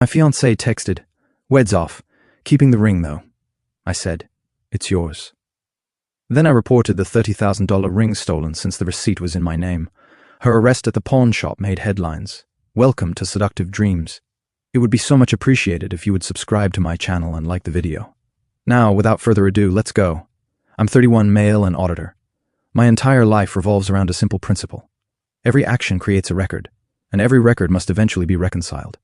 My fiancée texted, "Wed's off. Keeping the ring, though." I said, "It's yours." Then I reported the $30,000 ring stolen since the receipt was in my name. Her arrest at the pawn shop made headlines. Welcome to Seductive Dreams. It would be so much appreciated if you would subscribe to my channel and like the video. Now, without further ado, let's go. I'm 31, male and auditor. My entire life revolves around a simple principle. Every action creates a record, and every record must eventually be reconciled.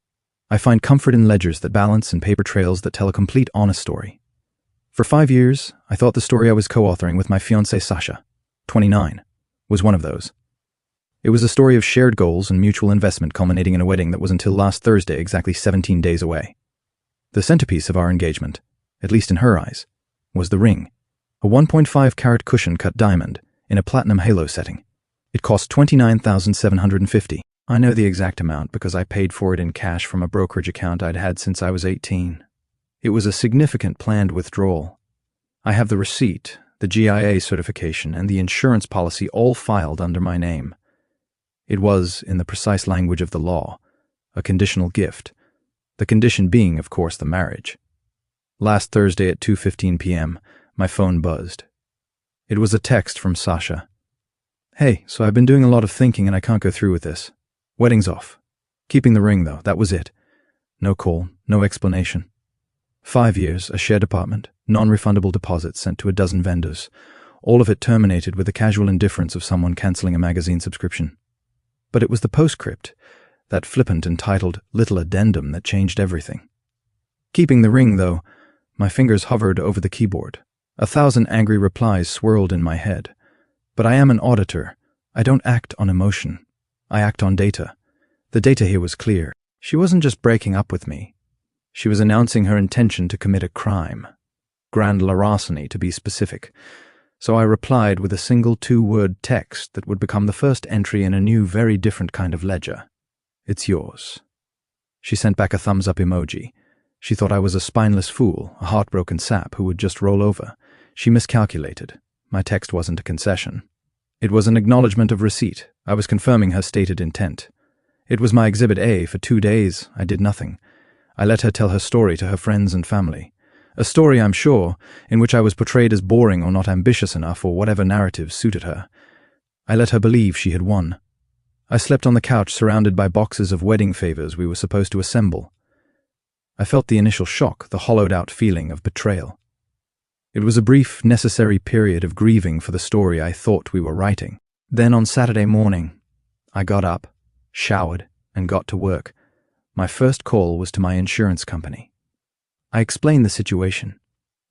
I find comfort in ledgers that balance and paper trails that tell a complete, honest story. For 5 years, I thought the story I was co-authoring with my fiancée Sasha, 29, was one of those. It was a story of shared goals and mutual investment culminating in a wedding that was until last Thursday exactly 17 days away. The centerpiece of our engagement, at least in her eyes, was the ring, a 1.5-carat cushion-cut diamond in a platinum halo setting. It cost $29,750. I know the exact amount because I paid for it in cash from a brokerage account I'd had since I was 18. It was a significant planned withdrawal. I have the receipt, the GIA certification, and the insurance policy all filed under my name. It was, in the precise language of the law, a conditional gift, the condition being, of course, the marriage. Last Thursday at 2:15 p.m., my phone buzzed. It was a text from Sasha. "Hey, so I've been doing a lot of thinking and I can't go through with this. Wedding's off. Keeping the ring, though, that was it. No call, no explanation. 5 years, a shared apartment, non-refundable deposits sent to a dozen vendors. All of it terminated with the casual indifference of someone canceling a magazine subscription. But it was the postscript, that flippant entitled little addendum, that changed everything. Keeping the ring, though, my fingers hovered over the keyboard. 1,000 angry replies swirled in my head. But I am an auditor. I don't act on emotion. I act on data. The data here was clear. She wasn't just breaking up with me. She was announcing her intention to commit a crime. Grand larceny, to be specific. So I replied with a single 2-word text that would become the first entry in a new, very different kind of ledger. "It's yours." She sent back a thumbs-up emoji. She thought I was a spineless fool, a heartbroken sap who would just roll over. She miscalculated. My text wasn't a concession. It was an acknowledgement of receipt. I was confirming her stated intent. It was my Exhibit A. For 2 days, I did nothing. I let her tell her story to her friends and family. A story, I'm sure, in which I was portrayed as boring or not ambitious enough or whatever narrative suited her. I let her believe she had won. I slept on the couch surrounded by boxes of wedding favors we were supposed to assemble. I felt the initial shock, the hollowed-out feeling of betrayal. It was a brief, necessary period of grieving for the story I thought we were writing. Then on Saturday morning, I got up, showered, and got to work. My first call was to my insurance company. I explained the situation.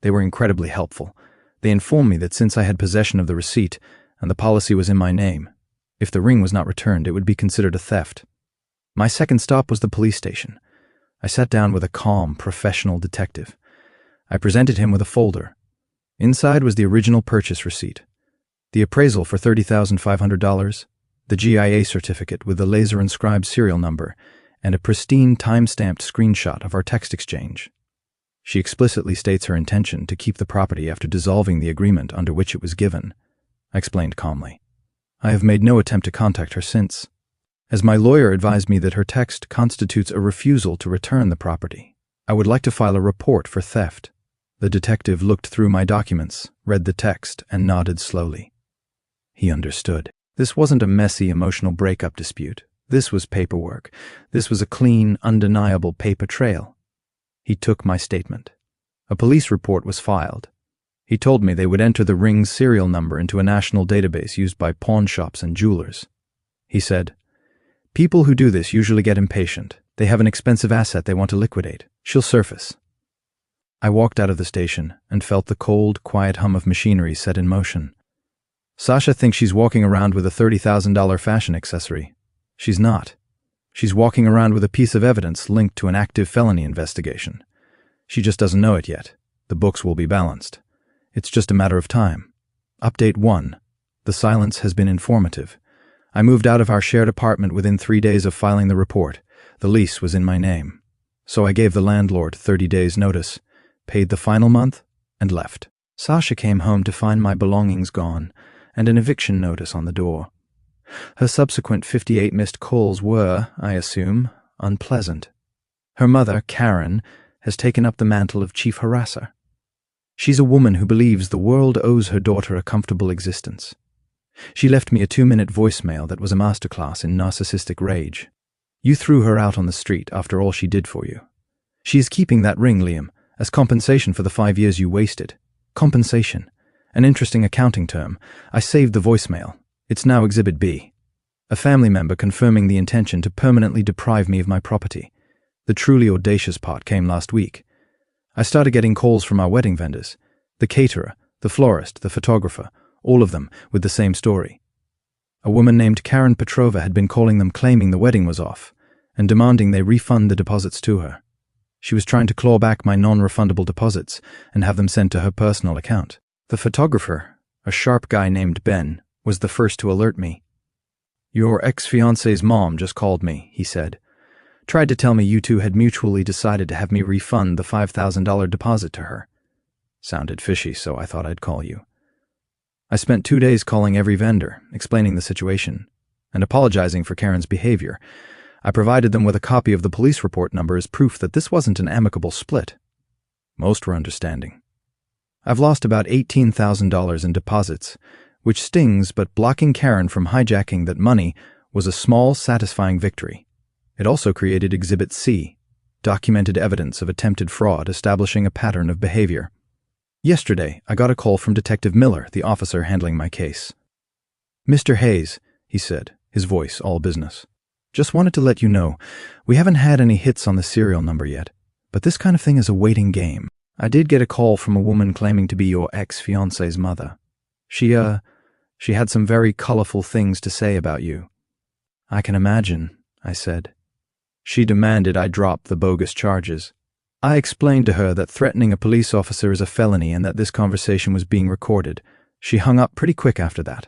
They were incredibly helpful. They informed me that since I had possession of the receipt and the policy was in my name, if the ring was not returned, it would be considered a theft. My second stop was the police station. I sat down with a calm, professional detective. I presented him with a folder. Inside was the original purchase receipt, the appraisal for $30,500, the GIA certificate with the laser-inscribed serial number, and a pristine time-stamped screenshot of our text exchange. She explicitly states her intention to keep the property after dissolving the agreement under which it was given, I explained calmly. I have made no attempt to contact her since, as my lawyer advised me that her text constitutes a refusal to return the property. I would like to file a report for theft. The detective looked through my documents, read the text, and nodded slowly. He understood. This wasn't a messy, emotional breakup dispute. This was paperwork. This was a clean, undeniable paper trail. He took my statement. A police report was filed. He told me they would enter the ring's serial number into a national database used by pawn shops and jewelers. He said, "People who do this usually get impatient. They have an expensive asset they want to liquidate. She'll surface." I walked out of the station and felt the cold, quiet hum of machinery set in motion. Sasha thinks she's walking around with a $30,000 fashion accessory. She's not. She's walking around with a piece of evidence linked to an active felony investigation. She just doesn't know it yet. The books will be balanced. It's just a matter of time. Update 1. The silence has been informative. I moved out of our shared apartment within 3 days of filing the report. The lease was in my name. So I gave the landlord 30 days' notice, paid the final month, and left. Sasha came home to find my belongings gone and an eviction notice on the door. Her subsequent 58 missed calls were, I assume, unpleasant. Her mother, Karen, has taken up the mantle of chief harasser. She's a woman who believes the world owes her daughter a comfortable existence. She left me a 2-minute voicemail that was a masterclass in narcissistic rage. You threw her out on the street after all she did for you. She is keeping that ring, Liam, as compensation for the 5 years you wasted. Compensation. An interesting accounting term. I saved the voicemail. It's now Exhibit B. A family member confirming the intention to permanently deprive me of my property. The truly audacious part came last week. I started getting calls from our wedding vendors, the caterer, the florist, the photographer, all of them with the same story. A woman named Karen Petrova had been calling them claiming the wedding was off and demanding they refund the deposits to her. She was trying to claw back my non-refundable deposits and have them sent to her personal account. The photographer, a sharp guy named Ben, was the first to alert me. Your ex-fiancée's mom just called me, he said. Tried to tell me you two had mutually decided to have me refund the $5,000 deposit to her. Sounded fishy, so I thought I'd call you. I spent 2 days calling every vendor, explaining the situation, and apologizing for Karen's behavior. I provided them with a copy of the police report number as proof that this wasn't an amicable split. Most were understanding. I've lost about $18,000 in deposits, which stings, but blocking Karen from hijacking that money was a small, satisfying victory. It also created Exhibit C, documented evidence of attempted fraud establishing a pattern of behavior. Yesterday, I got a call from Detective Miller, the officer handling my case. Mr. Hayes, he said, his voice all business. Just wanted to let you know, we haven't had any hits on the serial number yet, but this kind of thing is a waiting game. I did get a call from a woman claiming to be your ex-fiancée's mother. She had some very colorful things to say about you. I can imagine, I said. She demanded I drop the bogus charges. I explained to her that threatening a police officer is a felony and that this conversation was being recorded. She hung up pretty quick after that.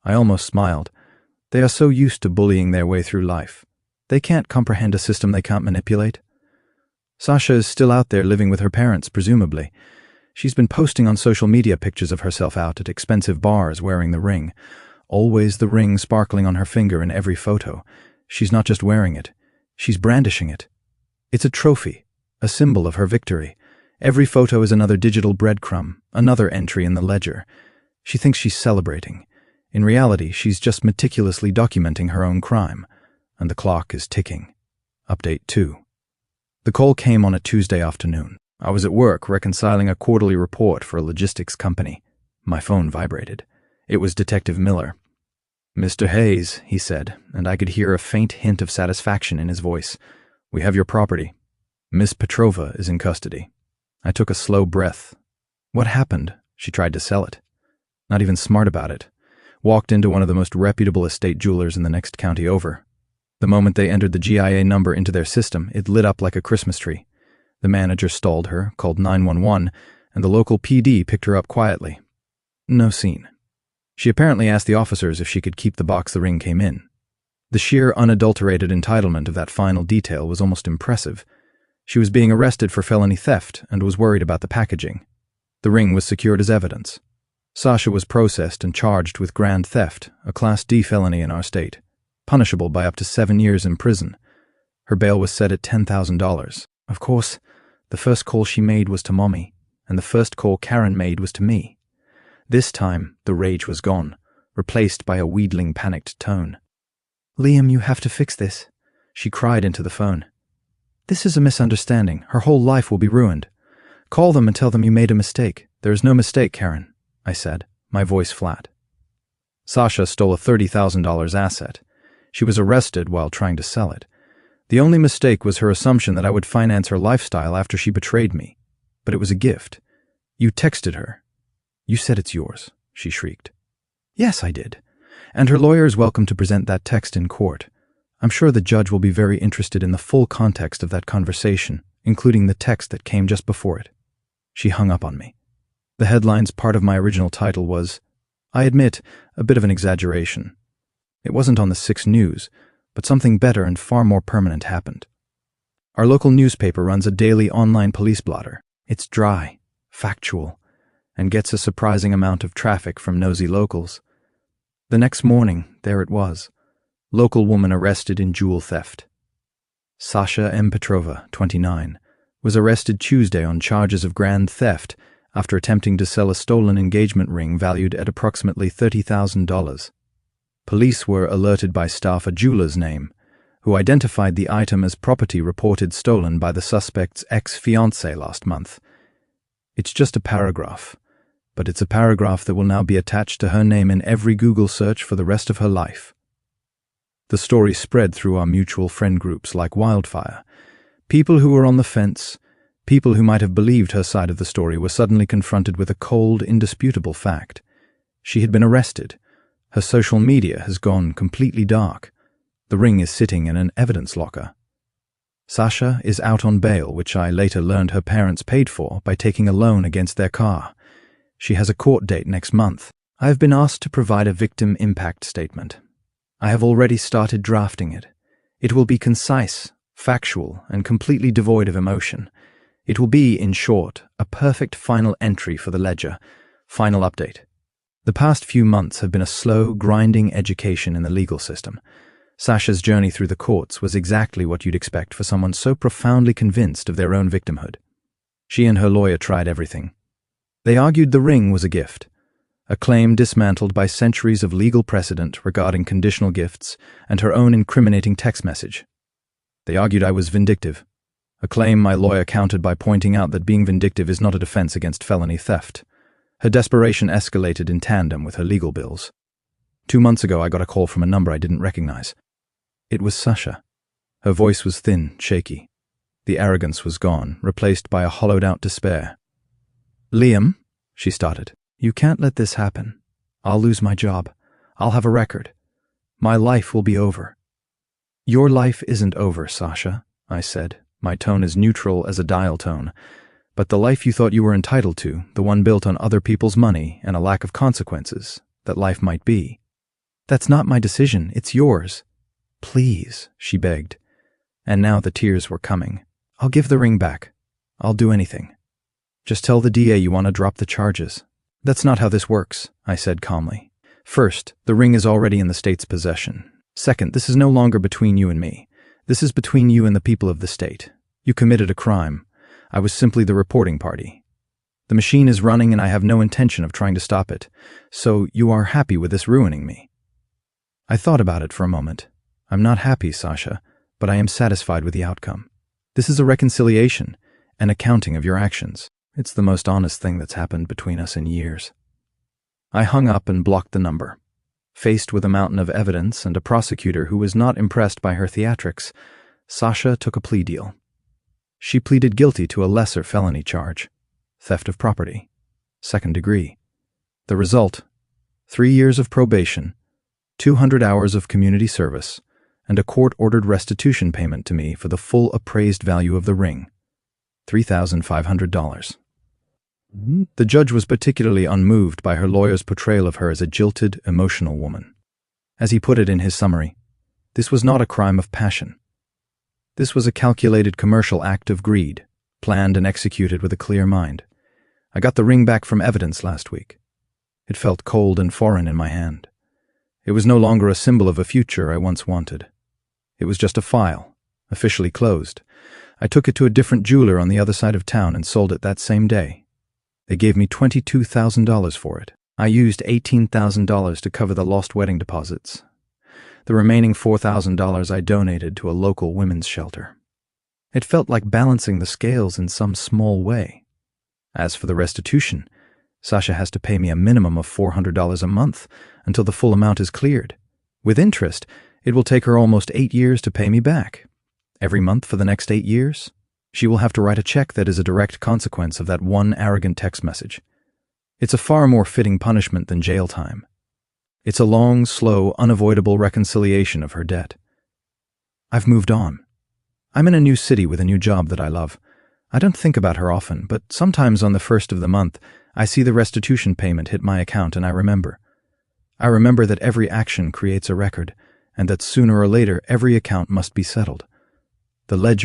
I almost smiled. They are so used to bullying their way through life. They can't comprehend a system they can't manipulate. Sasha is still out there living with her parents, presumably. She's been posting on social media pictures of herself out at expensive bars wearing the ring. Always the ring sparkling on her finger in every photo. She's not just wearing it. She's brandishing it. It's a trophy, a symbol of her victory. Every photo is another digital breadcrumb, another entry in the ledger. She thinks she's celebrating. In reality, she's just meticulously documenting her own crime, and the clock is ticking. Update 2. The call came on a Tuesday afternoon. I was at work reconciling a quarterly report for a logistics company. My phone vibrated. It was Detective Miller. Mr. Hayes, he said, and I could hear a faint hint of satisfaction in his voice. We have your property. Miss Petrova is in custody. I took a slow breath. What happened? She tried to sell it. Not even smart about it. Walked into one of the most reputable estate jewelers in the next county over. The moment they entered the GIA number into their system, it lit up like a Christmas tree. The manager stalled her, called 911, and the local PD picked her up quietly. No scene. She apparently asked the officers if she could keep the box the ring came in. The sheer unadulterated entitlement of that final detail was almost impressive. She was being arrested for felony theft and was worried about the packaging. The ring was secured as evidence. Sasha was processed and charged with grand theft, a Class D felony in our state, punishable by up to 7 years in prison. Her bail was set at $10,000. Of course, the first call she made was to Mommy, and the first call Karen made was to me. This time, the rage was gone, replaced by a wheedling, panicked tone. Liam, you have to fix this, she cried into the phone. This is a misunderstanding. Her whole life will be ruined. Call them and tell them you made a mistake. There is no mistake, Karen, I said, my voice flat. Sasha stole a $30,000 asset. She was arrested while trying to sell it. The only mistake was her assumption that I would finance her lifestyle after she betrayed me. But it was a gift. You texted her. You said it's yours, she shrieked. Yes, I did. And her lawyer is welcome to present that text in court. I'm sure the judge will be very interested in the full context of that conversation, including the text that came just before it. She hung up on me. The headline's part of my original title was, I admit, a bit of an exaggeration. It wasn't on the 6 News, but something better and far more permanent happened. Our local newspaper runs a daily online police blotter. It's dry, factual, and gets a surprising amount of traffic from nosy locals. The next morning, there it was. Local woman arrested in jewel theft. Sasha M. Petrova, 29, was arrested Tuesday on charges of grand theft after attempting to sell a stolen engagement ring valued at approximately $30,000. Police were alerted by staff a jeweler's name, who identified the item as property reported stolen by the suspect's ex-fiancée last month. It's just a paragraph, but it's a paragraph that will now be attached to her name in every Google search for the rest of her life. The story spread through our mutual friend groups like wildfire. People who were on the fence, people who might have believed her side of the story, were suddenly confronted with a cold, indisputable fact. She had been arrested. Her social media has gone completely dark. The ring is sitting in an evidence locker. Sasha is out on bail, which I later learned her parents paid for by taking a loan against their car. She has a court date next month. I have been asked to provide a victim impact statement. I have already started drafting it. It will be concise, factual, and completely devoid of emotion. It will be, in short, a perfect final entry for the ledger. Final update. The past few months have been a slow, grinding education in the legal system. Sasha's journey through the courts was exactly what you'd expect for someone so profoundly convinced of their own victimhood. She and her lawyer tried everything. They argued the ring was a gift, a claim dismantled by centuries of legal precedent regarding conditional gifts and her own incriminating text message. They argued I was vindictive, a claim my lawyer countered by pointing out that being vindictive is not a defense against felony theft. Her desperation escalated in tandem with her legal bills. 2 months ago, I got a call from a number I didn't recognize. It was Sasha. Her voice was thin, shaky. The arrogance was gone, replaced by a hollowed-out despair. "Liam," she started, "you can't let this happen. I'll lose my job. I'll have a record. My life will be over." "Your life isn't over, Sasha," I said, my tone as neutral as a dial tone. "But the life you thought you were entitled to, the one built on other people's money and a lack of consequences, that life might be. That's not my decision, it's yours. Please," she begged. And now the tears were coming. "I'll give the ring back. I'll do anything. Just tell the DA you want to drop the charges." "That's not how this works," I said calmly. "First, the ring is already in the state's possession. Second, this is no longer between you and me. This is between you and the people of the state. You committed a crime. I was simply the reporting party. The machine is running and I have no intention of trying to stop it. So you are happy with this ruining me?" I thought about it for a moment. "I'm not happy, Sasha, but I am satisfied with the outcome. This is a reconciliation, an accounting of your actions. It's the most honest thing that's happened between us in years." I hung up and blocked the number. Faced with a mountain of evidence and a prosecutor who was not impressed by her theatrics, Sasha took a plea deal. She pleaded guilty to a lesser felony charge, theft of property, 2nd degree. The result, 3 years of probation, 200 hours of community service, and a court-ordered restitution payment to me for the full appraised value of the ring, $3,500. The judge was particularly unmoved by her lawyer's portrayal of her as a jilted, emotional woman. As he put it in his summary, this was not a crime of passion. This was a calculated commercial act of greed, planned and executed with a clear mind. I got the ring back from evidence last week. It felt cold and foreign in my hand. It was no longer a symbol of a future I once wanted. It was just a file, officially closed. I took it to a different jeweler on the other side of town and sold it that same day. They gave me $22,000 for it. I used $18,000 to cover the lost wedding deposits. The remaining $4,000 I donated to a local women's shelter. It felt like balancing the scales in some small way. As for the restitution, Sasha has to pay me a minimum of $400 a month until the full amount is cleared. With interest, it will take her almost 8 years to pay me back. Every month for the next 8 years, she will have to write a check that is a direct consequence of that one arrogant text message. It's a far more fitting punishment than jail time. It's a long, slow, unavoidable reconciliation of her debt. I've moved on. I'm in a new city with a new job that I love. I don't think about her often, but sometimes on the 1st of the month, I see the restitution payment hit my account and I remember. I remember that every action creates a record, and that sooner or later every account must be settled. The ledger